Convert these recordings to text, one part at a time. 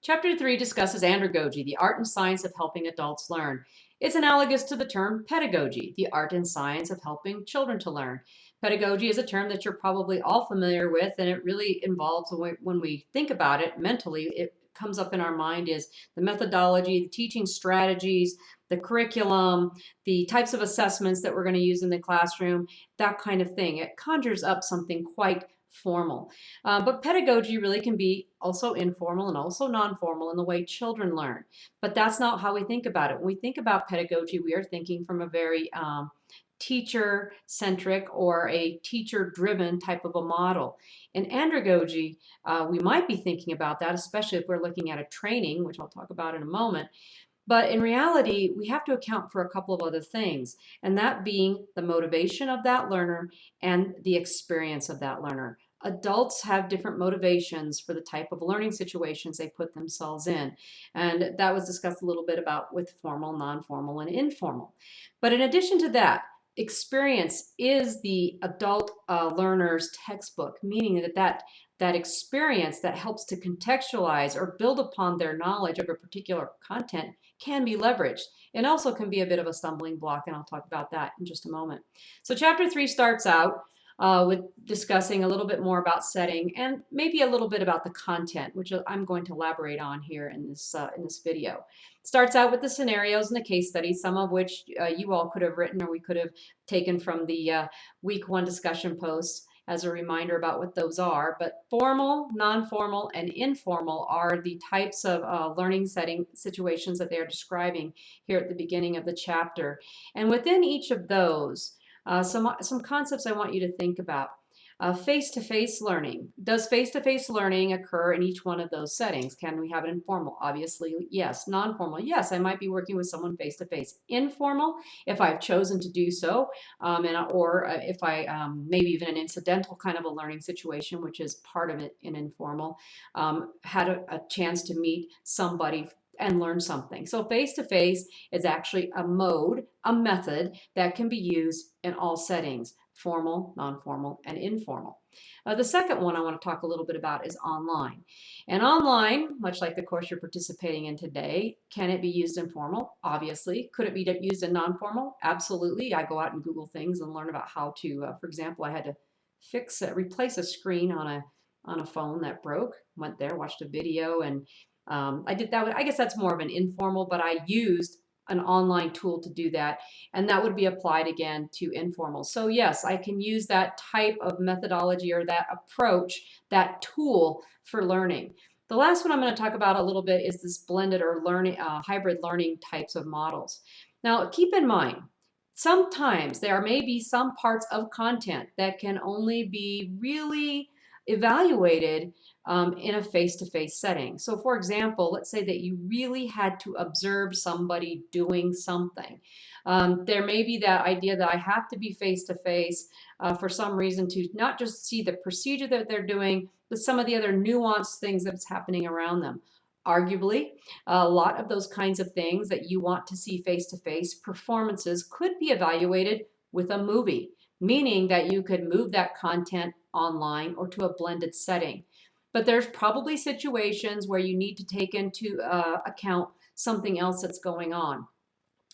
Chapter 3 discusses andragogy, the art and science of helping adults learn. It's analogous to the term pedagogy, the art and science of helping children to learn. Pedagogy is a term that you're probably all familiar with, and it really involves, when we think about it mentally, it comes up in our mind is the methodology, the teaching strategies, the curriculum, the types of assessments that we're going to use in the classroom, that kind of thing. It conjures up something quite formal. But pedagogy really can be also informal and also non-formal in the way children learn. But that's not how we think about it. When we think about pedagogy, we are thinking from a very teacher-centric or a teacher-driven type of a model. In andragogy, we might be thinking about that, especially if we're looking at a training, which I'll talk about in a moment. But in reality, we have to account for a couple of other things, and that being the motivation of that learner and the experience of that learner. Adults have different motivations for the type of learning situations they put themselves in. And that was discussed a little bit about with formal, non-formal, and informal. But in addition to that, experience is the adult learner's textbook, meaning that experience that helps to contextualize or build upon their knowledge of a particular content can be leveraged and also can be a bit of a stumbling block, and I'll talk about that in just a moment. So chapter 3 starts out with discussing a little bit more about setting and maybe a little bit about the content, which I'm going to elaborate on here in this video. Starts out with the scenarios and the case studies, some of which you all could have written or we could have taken from the week 1 discussion post as a reminder about what those are. But formal, non-formal, and informal are the types of learning setting situations that they are describing here at the beginning of the chapter. And within each of those, some concepts I want you to think about. Face-to-face learning. Does face-to-face learning occur in each one of those settings? Can we have it informal? Obviously, yes. Non-formal, yes, I might be working with someone face-to-face. Informal, if I've chosen to do so, or if I maybe even an incidental kind of a learning situation, which is part of it in informal, had a chance to meet somebody and learn something. So face-to-face is actually a mode, a method that can be used in all settings, formal, non-formal, and informal. The second one I want to talk a little bit about is online. And online, much like the course you're participating in today, can it be used informal? Obviously. Could it be used in non-formal? Absolutely. I go out and Google things and learn about how to, for example, I had to replace a screen on a phone that broke. Went there, watched a video, and I did that. I guess that's more of an informal, but I used an online tool to do that, and that would be applied again to informal. So yes, I can use that type of methodology or that approach, that tool for learning. The last one I'm going to talk about a little bit is this blended or hybrid learning types of models. Now, keep in mind, sometimes there may be some parts of content that can only be really evaluated in a face-to-face setting. So for example, let's say that you really had to observe somebody doing something. There may be that idea that I have to be face-to-face for some reason to not just see the procedure that they're doing, but some of the other nuanced things that's happening around them. Arguably, a lot of those kinds of things that you want to see face-to-face performances could be evaluated with a movie, meaning that you could move that content online or to a blended setting. But there's probably situations where you need to take into account something else that's going on,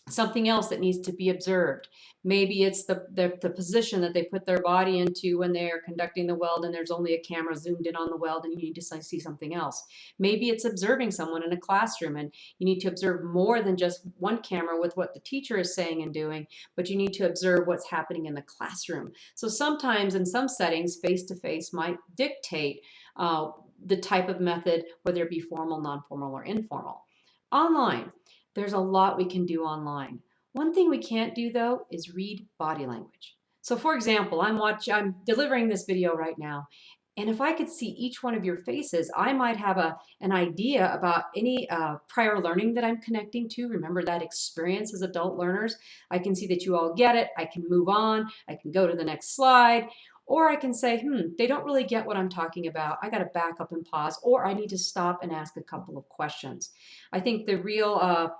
something else that needs to be observed. Maybe it's the position that they put their body into when they are conducting the weld and there's only a camera zoomed in on the weld and you need to see something else. Maybe it's observing someone in a classroom and you need to observe more than just one camera with what the teacher is saying and doing, but you need to observe what's happening in the classroom. So sometimes in some settings, face-to-face might dictate the type of method, whether it be formal, non-formal, or informal. Online, there's a lot we can do online. One thing we can't do though is read body language. So for example, I'm delivering this video right now, and if I could see each one of your faces, I might have an idea about any prior learning that I'm connecting to. Remember that experience as adult learners. I can see that you all get it. I can move on. I can go to the next slide. Or I can say, they don't really get what I'm talking about. I got to back up and pause, or I need to stop and ask a couple of questions. I think the real,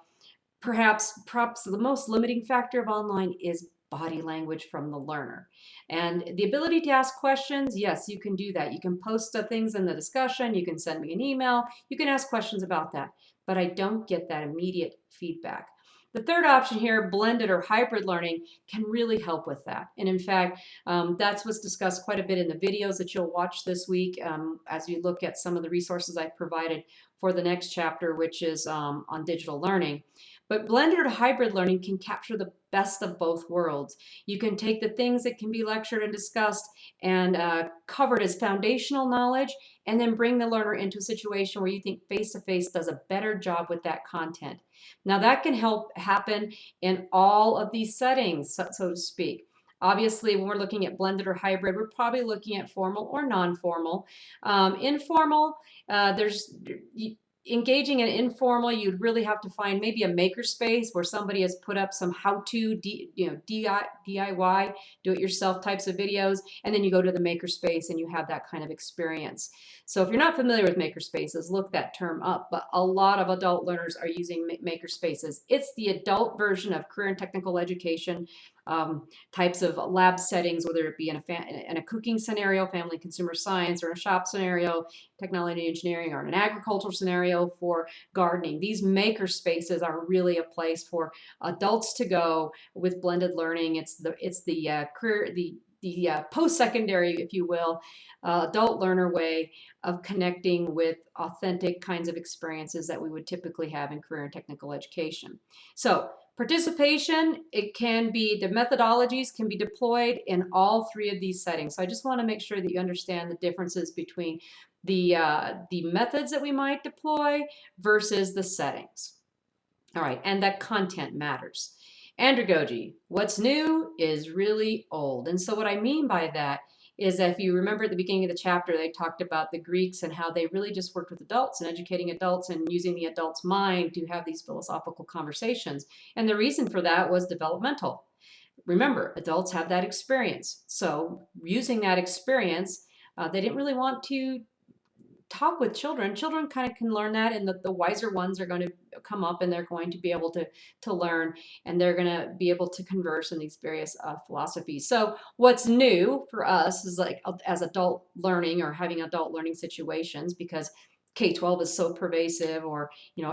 perhaps the most limiting factor of online is body language from the learner. And the ability to ask questions, yes, you can do that. You can post things in the discussion, you can send me an email, you can ask questions about that, but I don't get that immediate feedback. The third option here, blended or hybrid learning, can really help with that. And in fact, that's what's discussed quite a bit in the videos that you'll watch this week as you look at some of the resources I've provided for the next chapter, which is on digital learning. But blended or hybrid learning can capture the best of both worlds. You can take the things that can be lectured and discussed and covered as foundational knowledge, and then bring the learner into a situation where you think face-to-face does a better job with that content. Now that can help happen in all of these settings, so to speak. Obviously, when we're looking at blended or hybrid, we're probably looking at formal or non-formal. Informal, there's engaging in informal, you'd really have to find maybe a makerspace where somebody has put up some how-to, DIY, do-it-yourself types of videos, and then you go to the makerspace and you have that kind of experience. So if you're not familiar with makerspaces, look that term up, but a lot of adult learners are using makerspaces. It's the adult version of career and technical education. Types of lab settings, whether it be in a cooking scenario, family consumer science, or a shop scenario, technology engineering, or an agricultural scenario for gardening. These maker spaces are really a place for adults to go with blended learning. It's the career, the post-secondary, if you will, adult learner way of connecting with authentic kinds of experiences that we would typically have in career and technical education. So participation, it can be, the methodologies can be deployed in all three of these settings. So I just want to make sure that you understand the differences between the methods that we might deploy versus the settings. All right, and that content matters. Andragogy, what's new is really old. And so what I mean by that is that if you remember at the beginning of the chapter, they talked about the Greeks and how they really just worked with adults and educating adults and using the adult's mind to have these philosophical conversations. And the reason for that was developmental. Remember, adults have that experience. So using that experience, they didn't really want to talk with children. Children kind of can learn that, and the wiser ones are going to come up and they're going to be able to learn, and they're going to be able to converse in these various philosophies. So what's new for us is like as adult learning or having adult learning situations, because K-12 is so pervasive, or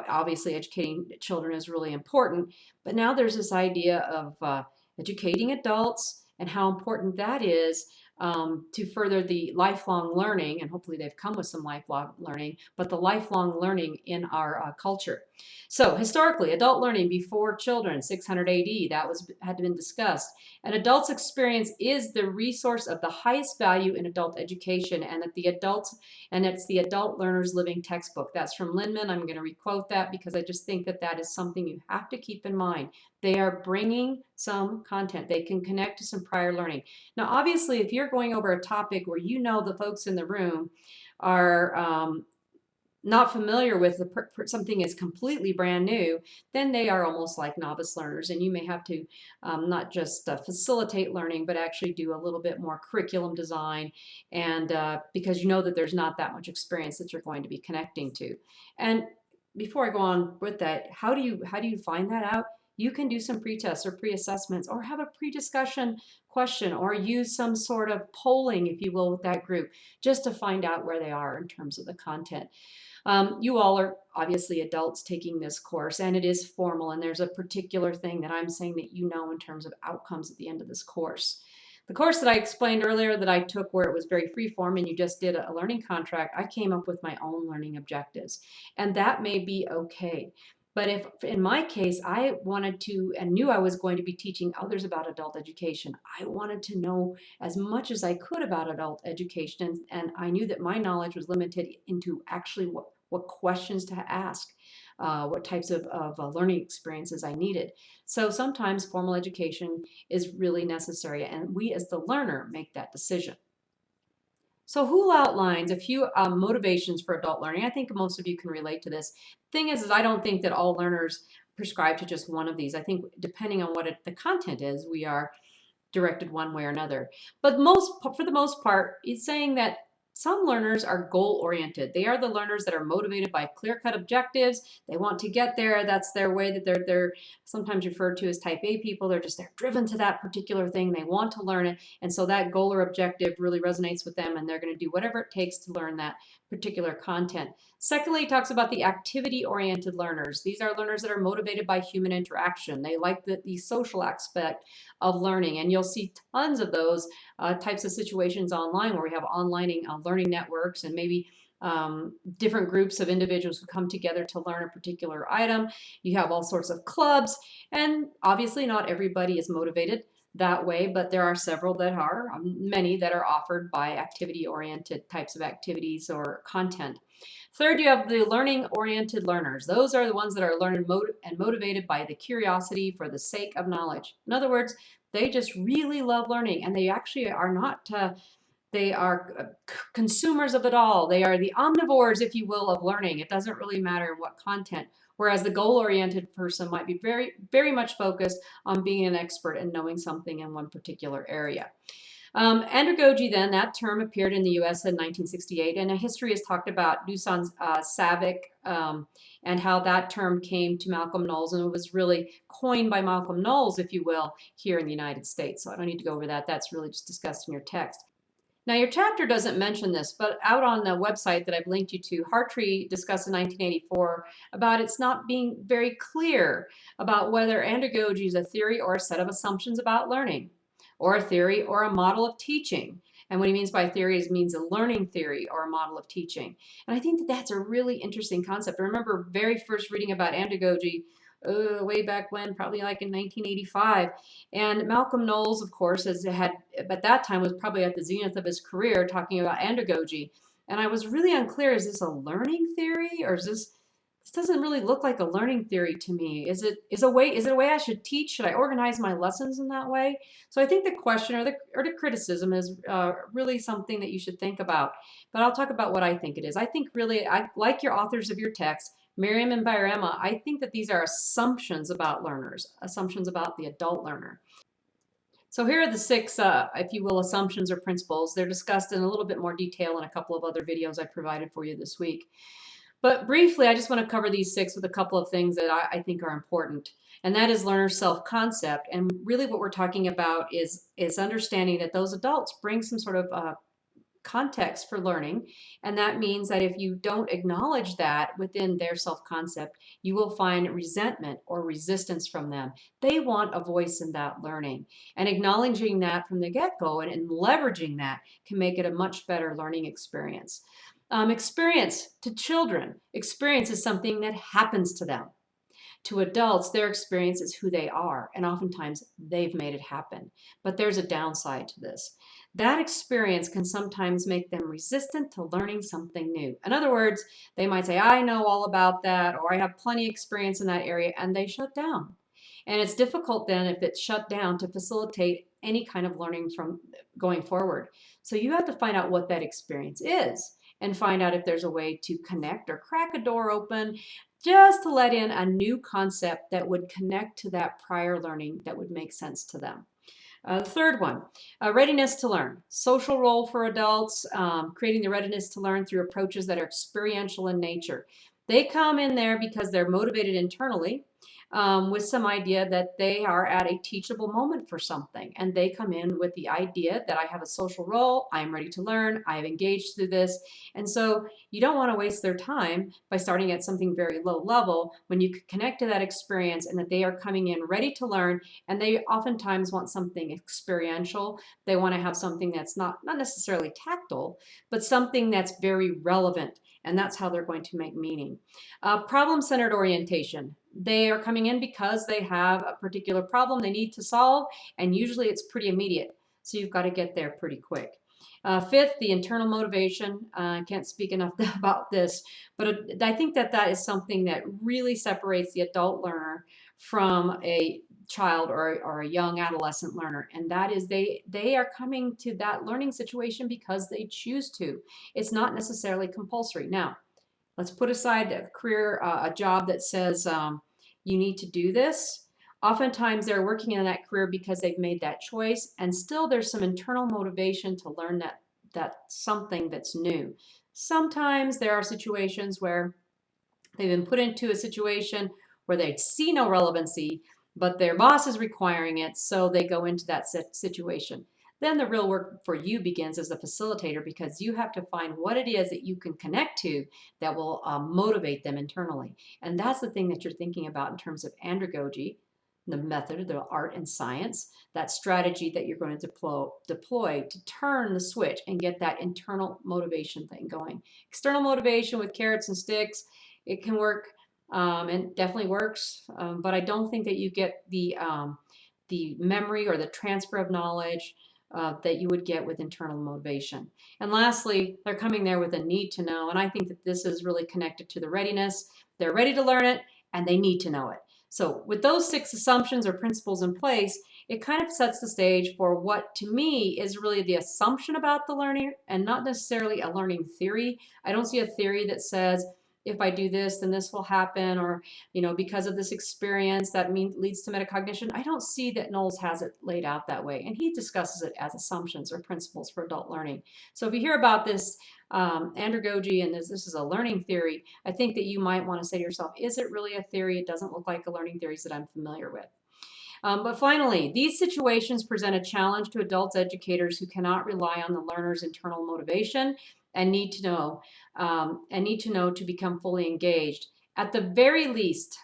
obviously educating children is really important, but now there's this idea of educating adults and how important that is to further the lifelong learning, and hopefully they've come with some lifelong learning, but the lifelong learning in our culture. So historically, adult learning before children, 600 AD, that had been discussed. An adult's experience is the resource of the highest value in adult education, and it's the adult learner's living textbook. That's from Lindman. I'm going to requote that because I just think that that is something you have to keep in mind. They are bringing some content. They can connect to some prior learning. Now, obviously, if you're going over a topic where the folks in the room are not familiar with something is completely brand new, then they are almost like novice learners, and you may have to not just facilitate learning, but actually do a little bit more curriculum design, and because you know that there's not that much experience that you're going to be connecting to. And before I go on with that, how do you find that out? You can do some pre-tests or pre-assessments, or have a pre-discussion question, or use some sort of polling, if you will, with that group, just to find out where they are in terms of the content. You all are obviously adults taking this course, and it is formal, and there's a particular thing that I'm saying that in terms of outcomes at the end of this course. The course that I explained earlier that I took, where it was very freeform and you just did a learning contract, I came up with my own learning objectives, and that may be okay. But if in my case, I wanted to and knew I was going to be teaching others about adult education, I wanted to know as much as I could about adult education, and I knew that my knowledge was limited into actually what questions to ask, what types of learning experiences I needed. So sometimes formal education is really necessary, and we as the learner make that decision. So who outlines a few motivations for adult learning? I think most of you can relate to this. Thing is I don't think that all learners prescribe to just one of these. I think depending on what the content is, we are directed one way or another. But for the most part, it's saying that Some learners are goal-oriented. They are the learners that are motivated by clear-cut objectives. They want to get there. That's their way, that they're sometimes referred to as type A people. They're driven to that particular thing. They want to learn it. And so that goal or objective really resonates with them, and they're going to do whatever it takes to learn that particular content. Secondly, he talks about the activity-oriented learners. These are learners that are motivated by human interaction. They like the social aspect of learning, and you'll see tons of those types of situations online where we have online learning networks, and maybe different groups of individuals who come together to learn a particular item. You have all sorts of clubs, and obviously not everybody is motivated that way, but there are several that are, many that are offered by activity-oriented types of activities or content. Third, you have the learning-oriented learners. Those are the ones that are learning and motivated by the curiosity for the sake of knowledge. In other words, they just really love learning, and they actually are not, they are consumers of it all. They are the omnivores, if you will, of learning. It doesn't really matter what content. Whereas the goal-oriented person might be very, very much focused on being an expert and knowing something in one particular area. Andragogy, then, that term appeared in the U.S. in 1968, and a history has talked about Dusan Savic and how that term came to Malcolm Knowles, and it was really coined by Malcolm Knowles, if you will, here in the United States. So I don't need to go over that. That's really just discussed in your text. Now, your chapter doesn't mention this, but out on the website that I've linked you to, Hartree discussed in 1984 about it's not being very clear about whether andragogy is a theory or a set of assumptions about learning, or a theory or a model of teaching. And what he means by theory is means a learning theory or a model of teaching. And I think that that's a really interesting concept. I remember very first reading about andragogy way back when, probably like in 1985. And Malcolm Knowles, of course, had at that time was probably at the zenith of his career talking about andragogy. And I was really unclear, is this a learning theory, or is this doesn't really look like a learning theory to me. Is it a way I should teach? Should I organize my lessons in that way? So I think the question or the criticism is really something that you should think about. But I'll talk about what I think it is. I think really, I like your authors of your text, Miriam and Bairema. I think that these are assumptions about learners, assumptions about the adult learner. So here are the six, if you will, assumptions or principles. They're discussed in a little bit more detail in a couple of other videos I provided for you this week. But briefly, I just want to cover these six with a couple of things that I think are important. And that is learner self-concept. And really what we're talking about is understanding that those adults bring some sort of context for learning. And that means that if you don't acknowledge that within their self-concept, you will find resentment or resistance from them. They want a voice in that learning. And acknowledging that from the get-go and leveraging that can make it a much better learning experience. Experience to children. Experience is something that happens to them. To adults, their experience is who they are, and oftentimes they've made it happen. But there's a downside to this. That experience can sometimes make them resistant to learning something new. In other words, they might say, I know all about that, or I have plenty of experience in that area, and they shut down. And it's difficult then, if it's shut down, to facilitate any kind of learning from going forward. So you have to find out what that experience is and find out if there's a way to connect or crack a door open just to let in a new concept that would connect to that prior learning that would make sense to them. The third one, readiness to learn. Social role for adults, creating the readiness to learn through approaches that are experiential in nature. They come in there because they're motivated internally with some idea that they are at a teachable moment for something. And they come in with the idea that I have a social role, I'm ready to learn, I have engaged through this. And so you don't want to waste their time by starting at something very low level when you could connect to that experience and that they are coming in ready to learn. And they oftentimes want something experiential. They want to have something that's not necessarily tactile, but something that's very relevant. And that's how they're going to make meaning. Problem-centered orientation. They are coming in because they have a particular problem they need to solve, and usually it's pretty immediate. So you've got to get there pretty quick. Fifth, the internal motivation. I can't speak enough about this, but I think that that is something that really separates the adult learner from a child or a young adolescent learner, and that is they are coming to that learning situation because they choose to. It's not necessarily compulsory. Now, let's put aside a career, a job that says you need to do this. Oftentimes they're working in that career because they've made that choice, and still there's some internal motivation to learn something that's new. Sometimes there are situations where they've been put into a situation where they see no relevancy, but their boss is requiring it, so they go into that situation. Then the real work for you begins as a facilitator, because you have to find what it is that you can connect to that will motivate them internally. And that's the thing that you're thinking about in terms of andragogy, the method, the art and science, that strategy that you're going to deploy to turn the switch and get that internal motivation thing going. External motivation with carrots and sticks, it can work, and definitely works, but I don't think that you get the memory or the transfer of knowledge that you would get with internal motivation. And lastly, they're coming there with a need to know, and I think that this is really connected to the readiness. They're ready to learn it, and they need to know it. So with those 6 assumptions or principles in place, it kind of sets the stage for what to me is really the assumption about the learning, and not necessarily a learning theory. I don't see a theory that says, if I do this, then this will happen, or because of this experience that leads to metacognition. I don't see that Knowles has it laid out that way, and he discusses it as assumptions or principles for adult learning. So if you hear about this andragogy and this is a learning theory, I think that you might want to say to yourself, is it really a theory? It doesn't look like a learning theories that I'm familiar with. But finally, these situations present a challenge to adults educators who cannot rely on the learner's internal motivation and need to know to become fully engaged. At the very least,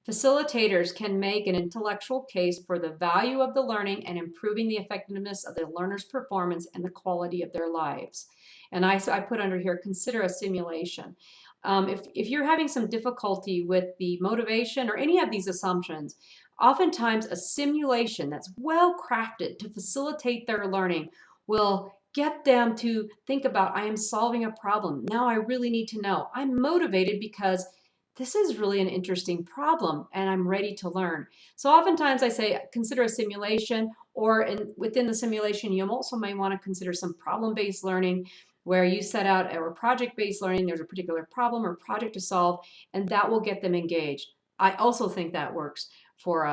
facilitators can make an intellectual case for the value of the learning and improving the effectiveness of the learner's performance and the quality of their lives. And I put under here, consider a simulation. If you're having some difficulty with the motivation or any of these assumptions, oftentimes a simulation that's well crafted to facilitate their learning will get them to think about, I am solving a problem. Now I really need to know. I'm motivated because this is really an interesting problem and I'm ready to learn. So oftentimes I say consider a simulation, or within the simulation you also may want to consider some problem-based learning, where you set out, or project-based learning, there's a particular problem or project to solve, and that will get them engaged. I also think that works for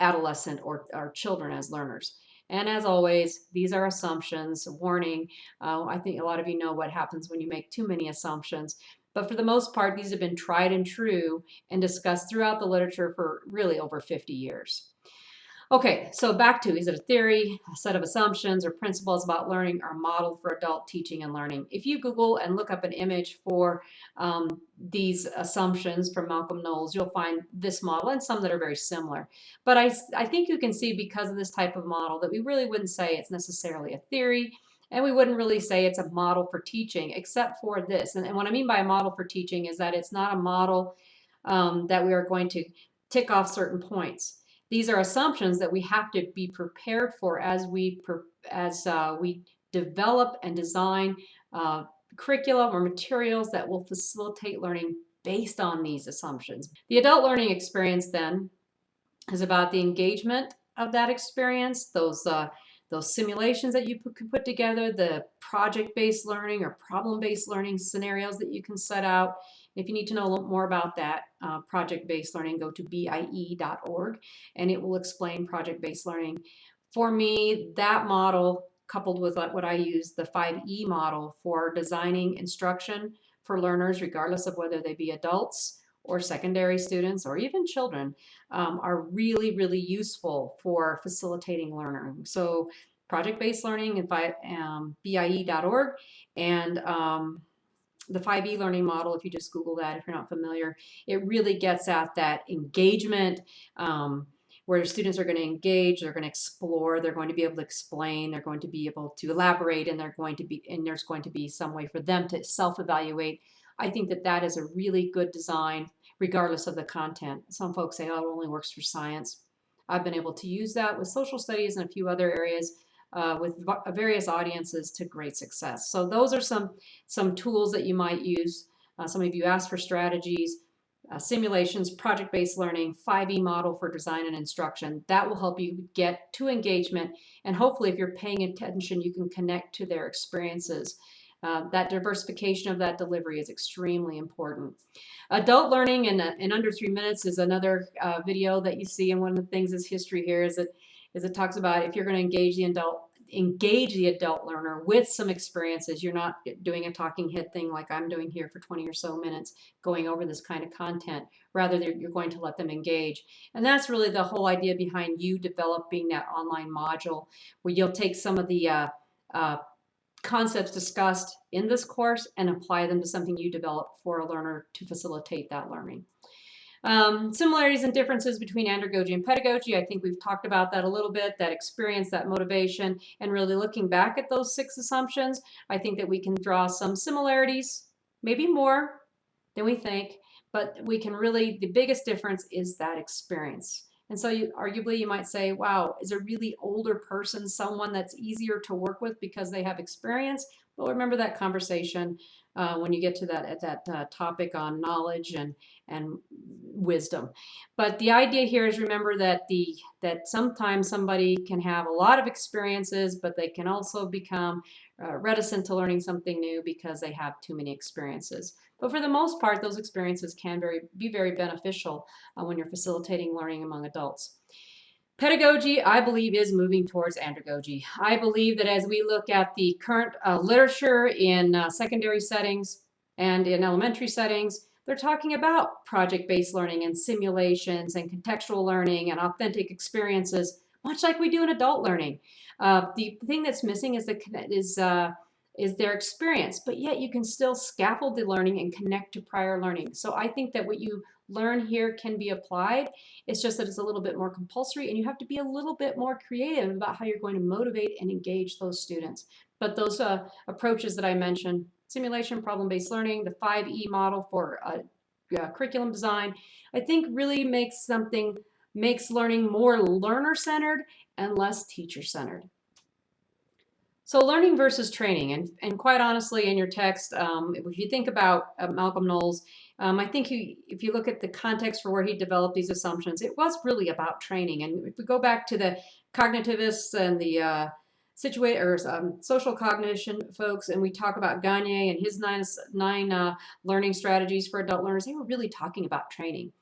adolescent or children as learners. And as always, these are assumptions. Warning, I think a lot of you know what happens when you make too many assumptions. But for the most part, these have been tried and true and discussed throughout the literature for really over 50 years. Okay, so back to, is it a theory, a set of assumptions or principles about learning, or a model for adult teaching and learning? If you Google and look up an image for these assumptions from Malcolm Knowles, you'll find this model and some that are very similar. But I think you can see, because of this type of model, that we really wouldn't say it's necessarily a theory, and we wouldn't really say it's a model for teaching, except for this. And what I mean by a model for teaching is that it's not a model that we are going to tick off certain points. These are assumptions that we have to be prepared for as we develop and design curriculum or materials that will facilitate learning based on these assumptions. The adult learning experience then is about the engagement of that experience, those simulations that you can put together, the project-based learning or problem-based learning scenarios that you can set out. If you need to know a little more about that project-based learning, go to BIE.org, and it will explain project-based learning. For me, that model, coupled with what I use, the 5E model for designing instruction for learners, regardless of whether they be adults or secondary students or even children, are really, really useful for facilitating learning. So project-based learning and BIE.org, and the 5E learning model, if you just Google that, if you're not familiar, it really gets at that engagement, where students are going to engage, they're going to explore, they're going to be able to explain, they're going to be able to elaborate, and there's going to be some way for them to self-evaluate. I think that is a really good design, regardless of the content. Some folks say, oh, it only works for science. I've been able to use that with social studies and a few other areas with various audiences to great success. So those are some tools that you might use. Some of you asked for strategies, simulations, project-based learning, 5E model for design and instruction. That will help you get to engagement, and hopefully if you're paying attention, you can connect to their experiences. That diversification of that delivery is extremely important. Adult learning in under 3 minutes is another video that you see, and one of the things is history here is it talks about, if you're going to engage the engage the adult learner with some experiences. You're not doing a talking head thing like I'm doing here for 20 or so minutes going over this kind of content. Rather, you're going to let them engage. And that's really the whole idea behind you developing that online module where you'll take some of the uh, concepts discussed in this course and apply them to something you develop for a learner to facilitate that learning. Similarities and differences between andragogy and pedagogy. I think we've talked about that a little bit, that experience, that motivation, and really looking back at those 6 assumptions, I think that we can draw some similarities, maybe more than we think, but we can really, the biggest difference is that experience. And so arguably you might say, wow, is a really older person someone that's easier to work with because they have experience? Well, remember that conversation when you get to that topic on knowledge and wisdom. But the idea here is remember that that sometimes somebody can have a lot of experiences, but they can also become reticent to learning something new because they have too many experiences. But for the most part, those experiences can be very beneficial when you're facilitating learning among adults. Pedagogy, I believe, is moving towards andragogy. I believe that as we look at the current literature in secondary settings and in elementary settings, they're talking about project-based learning and simulations and contextual learning and authentic experiences, much like we do in adult learning. The thing that's missing is their experience, but yet you can still scaffold the learning and connect to prior learning. So I think that what you learn here can be applied. It's just that it's a little bit more compulsory and you have to be a little bit more creative about how you're going to motivate and engage those students. But those approaches that I mentioned, simulation, problem-based learning, the 5E model for curriculum design, I think really makes learning more learner-centered and less teacher-centered. So learning versus training, and quite honestly in your text, if you think about Malcolm Knowles, I think if you look at the context for where he developed these assumptions, it was really about training. And if we go back to the cognitivists and the social cognition folks, and we talk about Gagne and his nine learning strategies for adult learners, they were really talking about training.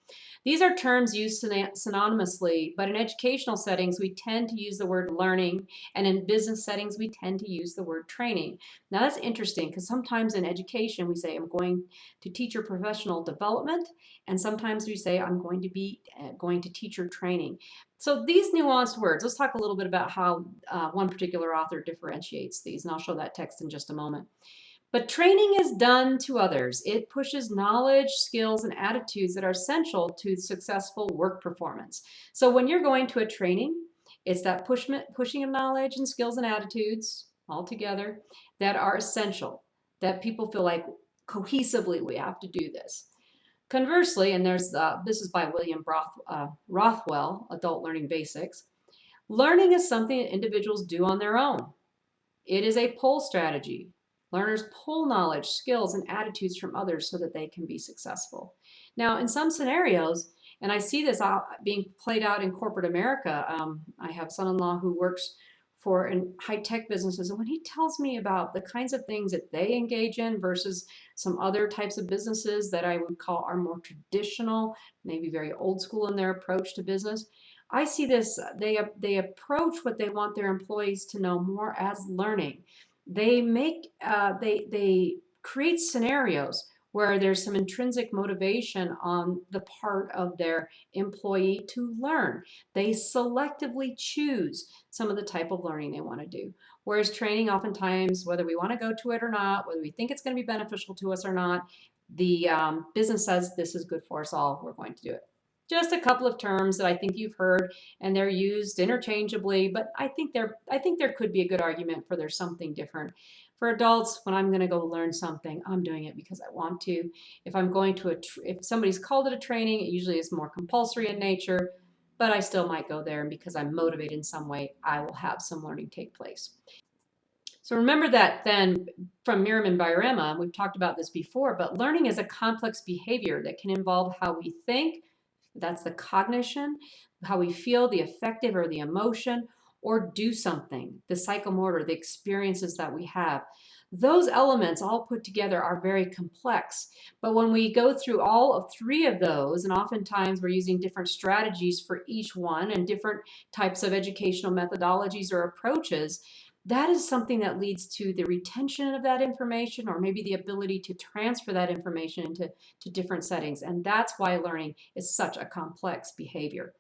These are terms used synonymously, but in educational settings, we tend to use the word learning, and in business settings, we tend to use the word training. Now that's interesting because sometimes in education, we say, I'm going to teacher professional development, and sometimes we say, I'm going to be going to teacher training. So these nuanced words, let's talk a little bit about how one particular author differentiates these, and I'll show that text in just a moment. But training is done to others. It pushes knowledge, skills, and attitudes that are essential to successful work performance. So when you're going to a training, it's that pushing of knowledge and skills and attitudes all together that are essential, that people feel like cohesively we have to do this. Conversely, and this is by William Rothwell, Adult Learning Basics, learning is something that individuals do on their own. It is a pull strategy. Learners pull knowledge, skills, and attitudes from others so that they can be successful. Now, in some scenarios, and I see this being played out in corporate America, I have a son-in-law who works for high-tech businesses, and when he tells me about the kinds of things that they engage in versus some other types of businesses that I would call are more traditional, maybe very old school in their approach to business, I see this, they approach what they want their employees to know more as learning. They create scenarios where there's some intrinsic motivation on the part of their employee to learn. They selectively choose some of the type of learning they want to do. Whereas training, oftentimes, whether we want to go to it or not, whether we think it's going to be beneficial to us or not, the business says this is good for us all, we're going to do it. Just a couple of terms that I think you've heard, and they're used interchangeably, but I think there could be a good argument for there's something different. For adults, when I'm going to go learn something, I'm doing it because I want to. If I'm going to if somebody's called it a training, it usually is more compulsory in nature, but I still might go there, and because I'm motivated in some way, I will have some learning take place. So remember that then from Miram and Bayrema, we've talked about this before, but learning is a complex behavior that can involve how we think, that's the cognition, how we feel, the affective or the emotion, or do something, the psychomotor, the experiences that we have. Those elements all put together are very complex. But when we go through all of 3 of those, and oftentimes we're using different strategies for each one and different types of educational methodologies or approaches, that is something that leads to the retention of that information, or maybe the ability to transfer that information into different settings. And that's why learning is such a complex behavior.